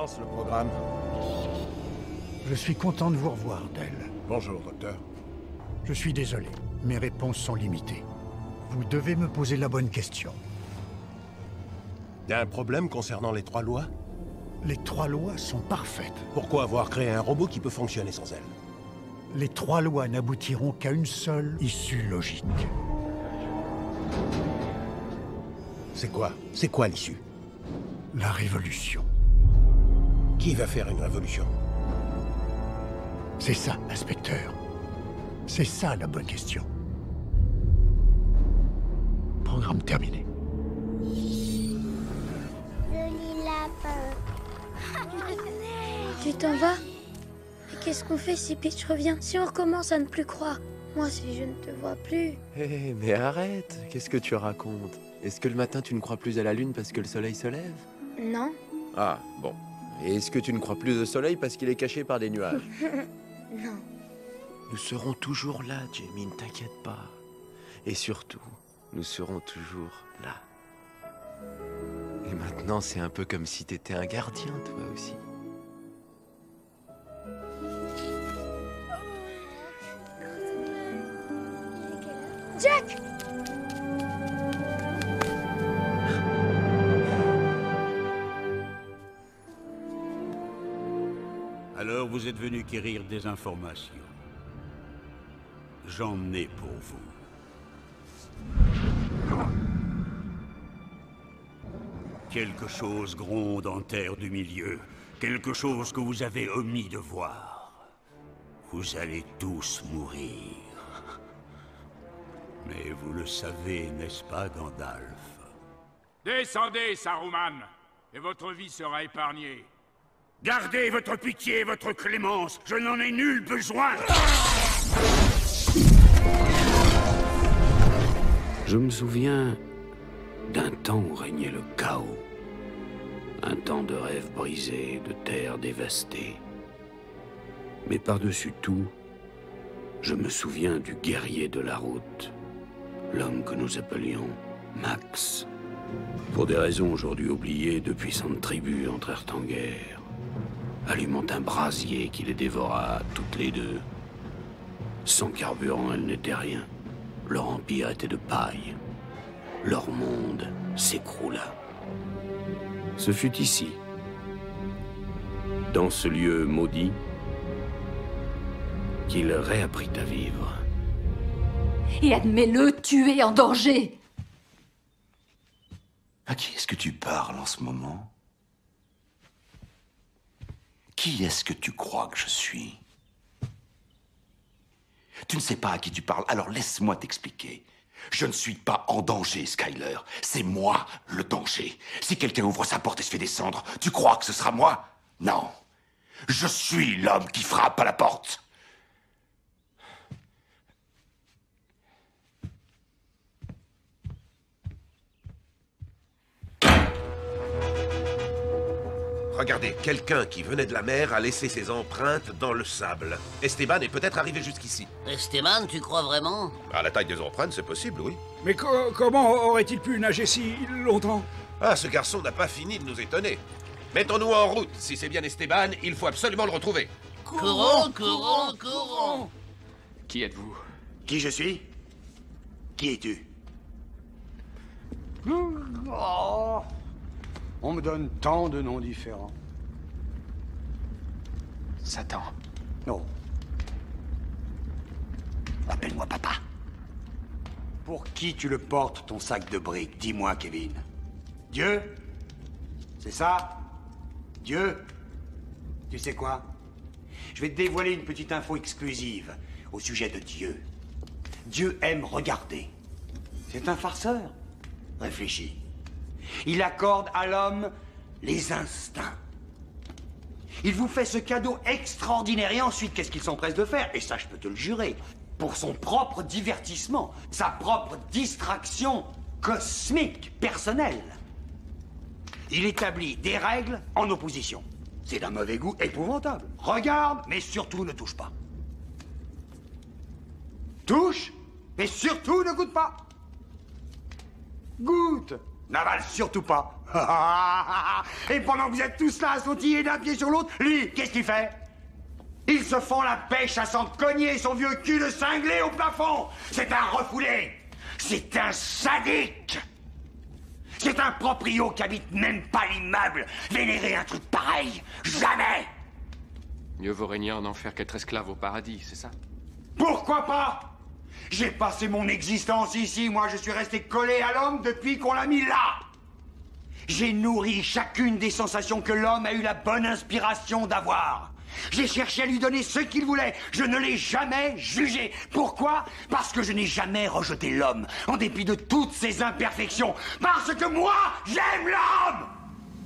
Lance le programme. Je suis content de vous revoir, Del. Bonjour, docteur. Je suis désolé, mes réponses sont limitées. Vous devez me poser la bonne question. Y a un problème concernant les 3 lois? Les 3 lois sont parfaites. Pourquoi avoir créé un robot qui peut fonctionner sans elles? Les 3 lois n'aboutiront qu'à une seule issue logique. C'est quoi? C'est quoi l'issue? La révolution. Qui va faire une révolution? C'est ça, inspecteur. C'est ça la bonne question. Programme terminé. Joli lapin. Tu t'en vas? Et qu'est-ce qu'on fait si Peach revient? Si on recommence à ne plus croire? Moi, si je ne te vois plus... Hé, mais arrête! Qu'est-ce que tu racontes? Est-ce que le matin tu ne crois plus à la lune parce que le soleil se lève? Non. Ah, bon. Et est-ce que tu ne crois plus au soleil parce qu'il est caché par des nuages? Non. Nous serons toujours là, Jamie, ne t'inquiète pas. Et surtout, nous serons toujours là. Et maintenant, c'est un peu comme si t'étais un gardien, toi aussi. Jack! Alors vous êtes venu quérir des informations. J'en ai pour vous. Quelque chose gronde en terre du milieu. Quelque chose que vous avez omis de voir. Vous allez tous mourir. Mais vous le savez, n'est-ce pas, Gandalf? Descendez, Saruman, et votre vie sera épargnée. Gardez votre pitié et votre clémence, je n'en ai nul besoin. Je me souviens d'un temps où régnait le chaos. Un temps de rêves brisés, de terres dévastées. Mais par-dessus tout, je me souviens du guerrier de la route. L'homme que nous appelions Max. Pour des raisons aujourd'hui oubliées, de puissantes tribus entrèrent en guerre, allumant un brasier qui les dévora toutes les deux. Sans carburant, elles n'étaient rien. Leur empire était de paille. Leur monde s'écroula. Ce fut ici, dans ce lieu maudit, qu'il réapprit à vivre. Et admets-le, tu es en danger. À qui est-ce que tu parles en ce moment? Qui est-ce que tu crois que je suis? Tu ne sais pas à qui tu parles, alors laisse-moi t'expliquer. Je ne suis pas en danger, Skyler. C'est moi, le danger. Si quelqu'un ouvre sa porte et se fait descendre, tu crois que ce sera moi? Non. Je suis l'homme qui frappe à la porte. Regardez, quelqu'un qui venait de la mer a laissé ses empreintes dans le sable. Esteban est peut-être arrivé jusqu'ici. Esteban, tu crois vraiment? À la taille des empreintes, c'est possible, oui. Mais comment aurait-il pu nager si longtemps? Ah, ce garçon n'a pas fini de nous étonner. Mettons-nous en route. Si c'est bien Esteban, il faut absolument le retrouver. Courons, courons, courons! Qui êtes-vous? Qui je suis? Qui es-tu? Oh. On me donne tant de noms différents. Satan. Non. Appelle-moi papa. Pour qui tu le portes, ton sac de briques? Dis-moi, Kevin. Dieu? C'est ça? Dieu? Tu sais quoi? Je vais te dévoiler une petite info exclusive au sujet de Dieu. Dieu aime regarder. C'est un farceur. Réfléchis. Il accorde à l'homme les instincts. Il vous fait ce cadeau extraordinaire et ensuite, qu'est-ce qu'il s'empresse de faire? Et ça, je peux te le jurer. Pour son propre divertissement, sa propre distraction cosmique, personnelle. Il établit des règles en opposition. C'est d'un mauvais goût épouvantable. Regarde, mais surtout ne touche pas. Touche, mais surtout ne goûte pas. Goûte, N'avale surtout pas. Et pendant que vous êtes tous là à sautiller d'un pied sur l'autre, lui, qu'est-ce qu'il fait? Il se fend la pêche à s'en cogner son vieux cul de cinglé au plafond. C'est un refoulé. C'est un sadique. C'est un proprio qui habite même pas l'immeuble. Vénérer un truc pareil, jamais. Mieux vaut régner en enfer qu'être esclave au paradis, c'est ça? Pourquoi pas? J'ai passé mon existence ici, moi je suis resté collé à l'homme depuis qu'on l'a mis là. J'ai nourri chacune des sensations que l'homme a eu la bonne inspiration d'avoir. J'ai cherché à lui donner ce qu'il voulait. Je ne l'ai jamais jugé. Pourquoi? Parce que je n'ai jamais rejeté l'homme, en dépit de toutes ses imperfections. Parce que moi, j'aime l'homme!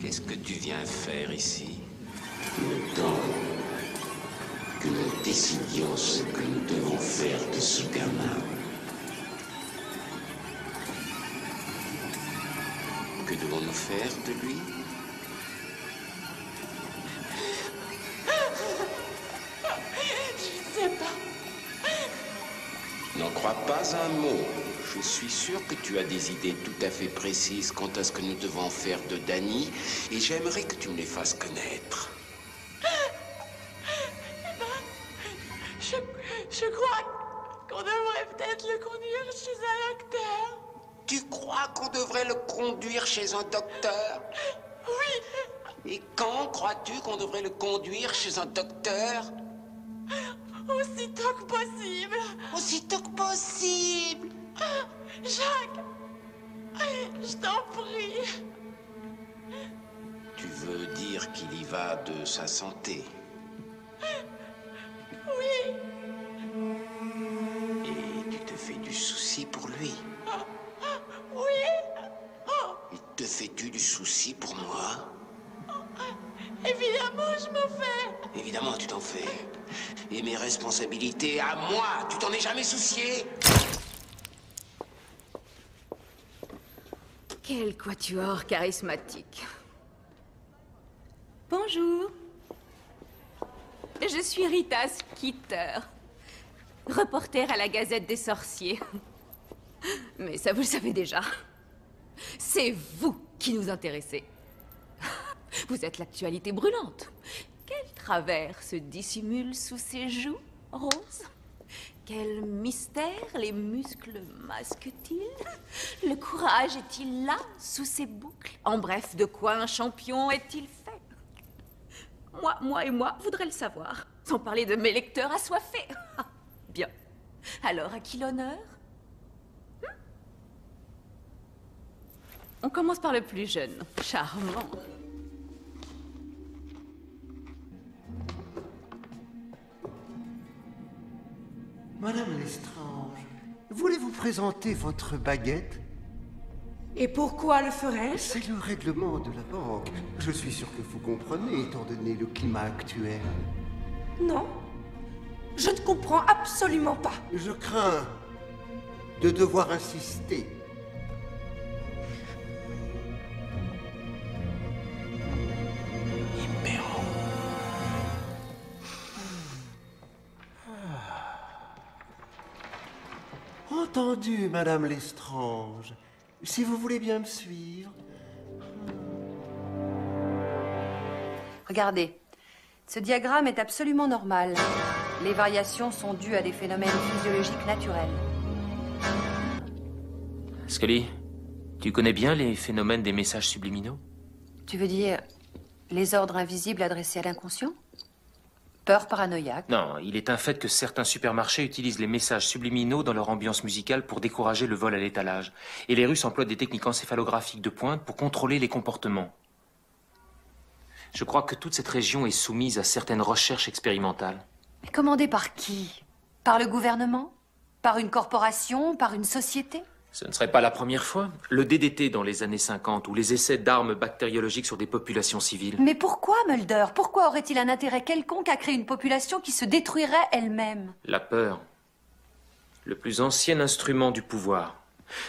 Qu'est-ce que tu viens faire ici? Le temps que nous décidions ce que nous devons faire de ce gamin. Que devons-nous faire de lui? Je sais pas. N'en crois pas un mot. Je suis sûr que tu as des idées tout à fait précises quant à ce que nous devons faire de Danny, et j'aimerais que tu me les fasses connaître. Je crois qu'on devrait peut-être le conduire chez un docteur. Tu crois qu'on devrait le conduire chez un docteur? Oui. Et quand crois-tu qu'on devrait le conduire chez un docteur? Aussitôt que possible. Aussitôt que possible. Jacques, je t'en prie. Tu veux dire qu'il y va de sa santé? Oui. Et tu te fais du souci pour lui? Oui. Et te fais-tu du souci pour moi? Évidemment, je m'en fais. Évidemment, tu t'en fais. Et mes responsabilités à moi, tu t'en es jamais soucié? Quel quatuor charismatique. Bonjour. Je suis Rita Skeeter, reporter à la Gazette des Sorciers. Mais ça, vous le savez déjà. C'est vous qui nous intéressez. Vous êtes l'actualité brûlante. Quel travers se dissimule sous ses joues roses? Quel mystère les muscles masquent-ils? Le courage est-il là, sous ses boucles? En bref, de quoi un champion est-il fait? Moi, voudrais le savoir. Sans parler de mes lecteurs assoiffés. Bien. Alors, à qui l'honneur? On commence par le plus jeune. Charmant. Madame Lestrange, voulez-vous présenter votre baguette? Et pourquoi le ferais-je? C'est le règlement de la banque. Je suis sûr que vous comprenez, étant donné le climat actuel. Non. Je ne comprends absolument pas. Je crains de devoir insister. Entendu, Madame Lestrange. Si vous voulez bien me suivre. Regardez, ce diagramme est absolument normal. Les variations sont dues à des phénomènes physiologiques naturels. Scully, tu connais bien les phénomènes des messages subliminaux? Tu veux dire les ordres invisibles adressés à l'inconscient? Peur paranoïaque? Non, il est un fait que certains supermarchés utilisent les messages subliminaux dans leur ambiance musicale pour décourager le vol à l'étalage. Et les Russes emploient des techniques encéphalographiques de pointe pour contrôler les comportements. Je crois que toute cette région est soumise à certaines recherches expérimentales. Mais commandées par qui? Par le gouvernement? Par une corporation? Par une société? Ce ne serait pas la première fois. Le DDT dans les années 50 ou les essais d'armes bactériologiques sur des populations civiles. Mais pourquoi, Mulder? Pourquoi aurait-il un intérêt quelconque à créer une population qui se détruirait elle-même? La peur. Le plus ancien instrument du pouvoir.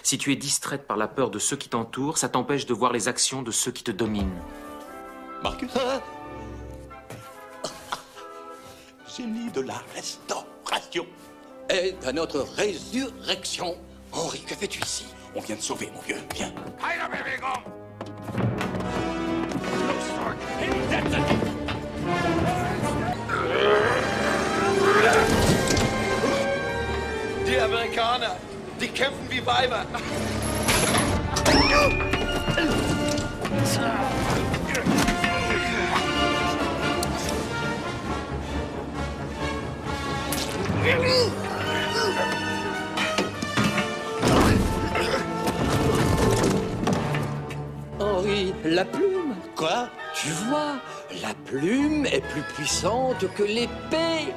Si tu es distraite par la peur de ceux qui t'entourent, ça t'empêche de voir les actions de ceux qui te dominent. Marcus, génie de la restauration et de notre résurrection. Henri, que fais-tu ici? On vient de sauver, mon vieux. Viens. Eine Bewegung! Die Amerikaner, die kämpfen wie Weiber. Henri, la plume. Quoi? Tu vois, la plume est plus puissante que l'épée.